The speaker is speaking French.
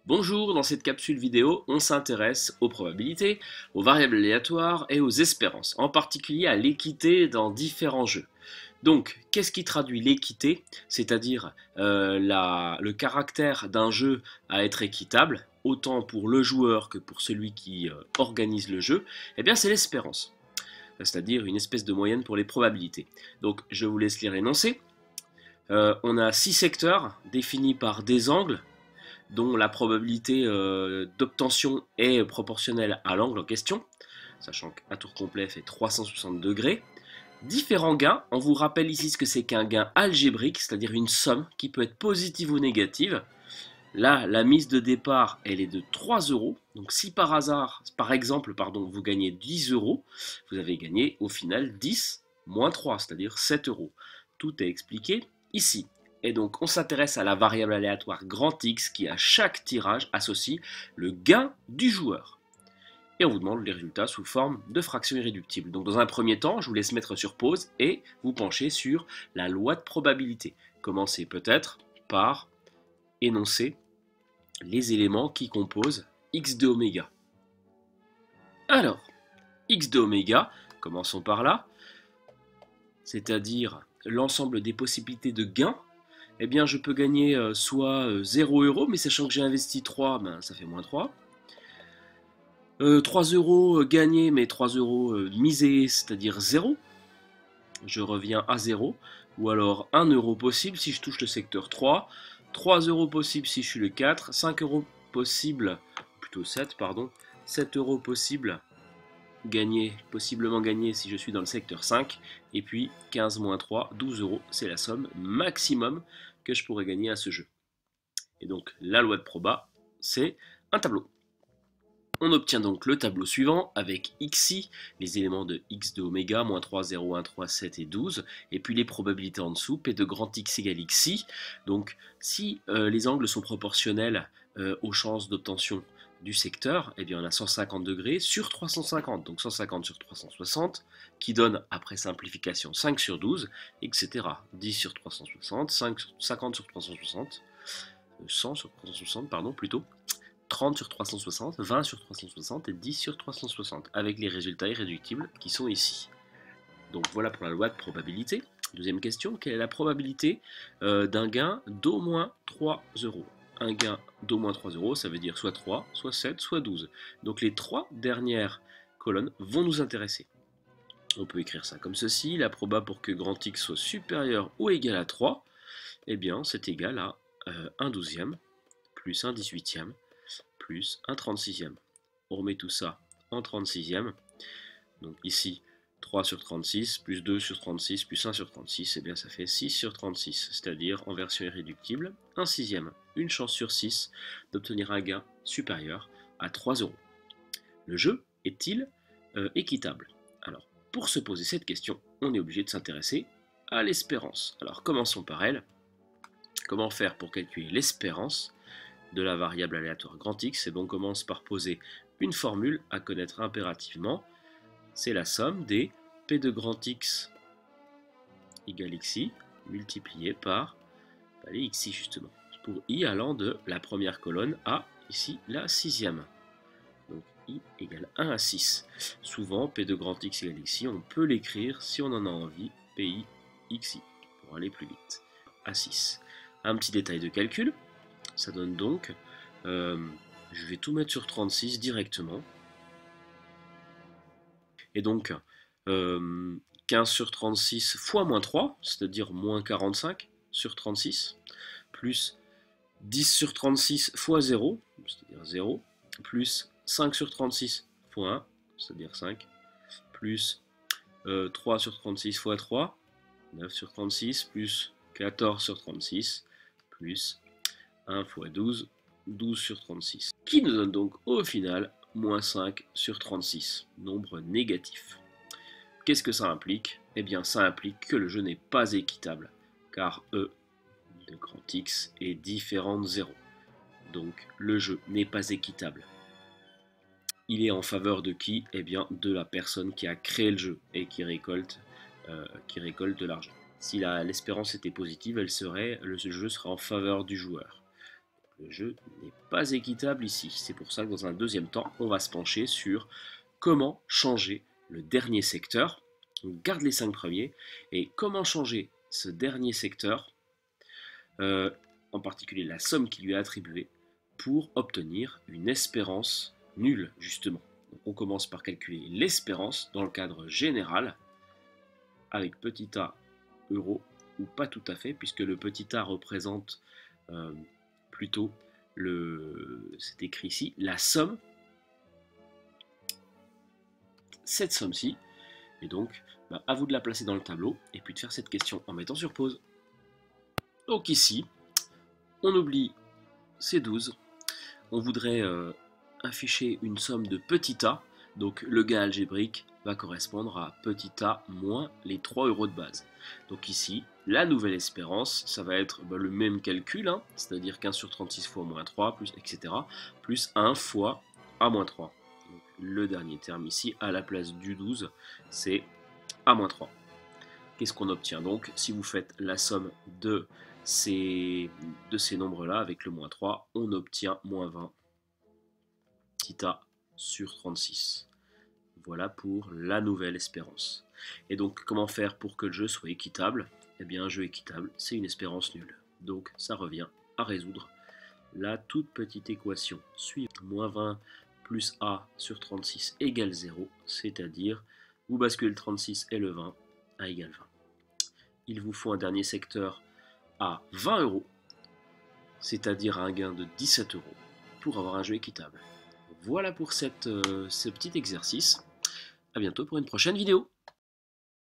Bonjour, dans cette capsule vidéo, on s'intéresse aux probabilités, aux variables aléatoires et aux espérances, en particulier à l'équité dans différents jeux. Donc, qu'est-ce qui traduit l'équité, c'est-à-dire le caractère d'un jeu à être équitable, autant pour le joueur que pour celui qui organise le jeu? Eh bien, c'est l'espérance, c'est-à-dire une espèce de moyenne pour les probabilités. Donc, je vous laisse lire l'énoncé. On a 6 secteurs définis par des angles, dont la probabilité d'obtention est proportionnelle à l'angle en question, sachant qu'un tour complet fait 360 degrés. Différents gains, on vous rappelle ici ce que c'est qu'un gain algébrique, c'est-à-dire une somme qui peut être positive ou négative. Là, la mise de départ, elle est de 3 euros. Donc si par hasard, par exemple, vous gagnez 10 euros, vous avez gagné au final 10 moins 3, c'est-à-dire 7 euros. Tout est expliqué ici. Et donc on s'intéresse à la variable aléatoire grand X qui à chaque tirage associe le gain du joueur. Et on vous demande les résultats sous forme de fractions irréductibles. Donc dans un premier temps, je vous laisse mettre sur pause et vous pencher sur la loi de probabilité. Commencez peut-être par énoncer les éléments qui composent x de oméga. Alors, x de oméga, commençons par là, c'est-à-dire l'ensemble des possibilités de gains. Eh bien, je peux gagner soit 0 euros, mais sachant que j'ai investi 3, ben, ça fait moins 3. 3 euros gagnés, mais 3 euros misés, c'est-à-dire 0. Je reviens à 0. Ou alors 1 euro possible si je touche le secteur 3. 3 euros possible si je suis le 4. 5 euros possible, plutôt 7, pardon. 7 euros possible, possiblement gagné si je suis dans le secteur 5. Et puis 15 moins 3, 12 euros, c'est la somme maximum que je pourrais gagner à ce jeu. Et donc la loi de proba, c'est un tableau. On obtient donc le tableau suivant avec xi, les éléments de x de oméga, moins 3, 0, 1, 3, 7 et 12, et puis les probabilités en dessous, p de grand x égale xi. Donc si les angles sont proportionnels aux chances d'obtention du secteur, eh bien on a 150 degrés sur 350, donc 150 sur 360, qui donne, après simplification, 5 sur 12, etc. 10 sur 360, 50 sur 360, 100 sur 360, pardon, plutôt, 30 sur 360, 20 sur 360 et 10 sur 360, avec les résultats irréductibles qui sont ici. Donc voilà pour la loi de probabilité. Deuxième question, quelle est la probabilité d'un gain d'au moins 3 euros? Un gain d'au moins 3 euros, ça veut dire soit 3, soit 7, soit 12. Donc les 3 dernières colonnes vont nous intéresser. On peut écrire ça comme ceci, la proba pour que grand X soit supérieur ou égal à 3, eh bien c'est égal à 1 douzième plus 1 18e plus 1 36e. On remet tout ça en 36e. Donc ici, 3 sur 36, plus 2 sur 36, plus 1 sur 36, et bien ça fait 6 sur 36, c'est-à-dire en version irréductible, 1 sixième. Une chance sur 6 d'obtenir un gain supérieur à 3 euros. Le jeu est-il équitable? Alors, pour se poser cette question, on est obligé de s'intéresser à l'espérance. Alors, commençons par elle. Comment faire pour calculer l'espérance de la variable aléatoire grand X? Et bon, on commence par poser une formule à connaître impérativement. C'est la somme des P de grand X égale XI multiplié par les XI justement, pour I allant de la première colonne à ici la sixième. Donc I égale 1 à 6. Souvent, P de grand X égale XI, on peut l'écrire si on en a envie, PI XI, pour aller plus vite, à 6. Un petit détail de calcul, ça donne donc, je vais tout mettre sur 36 directement, et donc 15 sur 36 fois moins 3, c'est-à-dire moins 45 sur 36, plus 10 sur 36 fois 0, c'est-à-dire 0, plus 5 sur 36 fois 1, c'est-à-dire 5, plus 3 sur 36 fois 3, 9 sur 36, plus 14 sur 36, plus 1 fois 12, 12 sur 36, qui nous donne donc au final moins 5 sur 36, nombre négatif. Qu'est-ce que ça implique? Eh bien ça implique que le jeu n'est pas équitable, car E de grand X est différent de 0. Donc le jeu n'est pas équitable. Il est en faveur de qui? Eh bien de la personne qui a créé le jeu et qui récolte qui récolte de l'argent. Si l'espérance était positive, le jeu serait en faveur du joueur. Le jeu n'est pas équitable ici. C'est pour ça que dans un deuxième temps, on va se pencher sur comment changer le dernier secteur. On garde les 5 premiers. Et comment changer ce dernier secteur, en particulier la somme qui lui est attribuée, pour obtenir une espérance nulle, justement. Donc on commence par calculer l'espérance dans le cadre général, avec petit a euro, ou pas tout à fait, puisque le petit a représente plutôt, c'est écrit ici, la somme, cette somme-ci, et donc à vous de la placer dans le tableau, et puis de faire cette question en mettant sur pause. Donc ici, on oublie ces 12, on voudrait afficher une somme de petit a, donc le gas algébrique va correspondre à petit a moins les 3 euros de base. Donc ici, la nouvelle espérance, ça va être le même calcul, hein, c'est-à-dire 15 sur 36 fois moins 3, plus, etc., plus 1 fois a moins 3. Donc, le dernier terme ici, à la place du 12, c'est a moins 3. Qu'est-ce qu'on obtient donc si vous faites la somme de ces nombres-là avec le moins 3, on obtient moins 20 petit a sur 36. Voilà pour la nouvelle espérance. Et donc, comment faire pour que le jeu soit équitable? Eh bien, un jeu équitable, c'est une espérance nulle. Donc, ça revient à résoudre la toute petite équation suivante. Moins 20 plus a sur 36 égale 0, c'est-à-dire, vous basculez le 36 et le 20, a égale 20. Il vous faut un dernier secteur à 20 euros, c'est-à-dire un gain de 17 euros, pour avoir un jeu équitable. Voilà pour ce petit exercice. A bientôt pour une prochaine vidéo.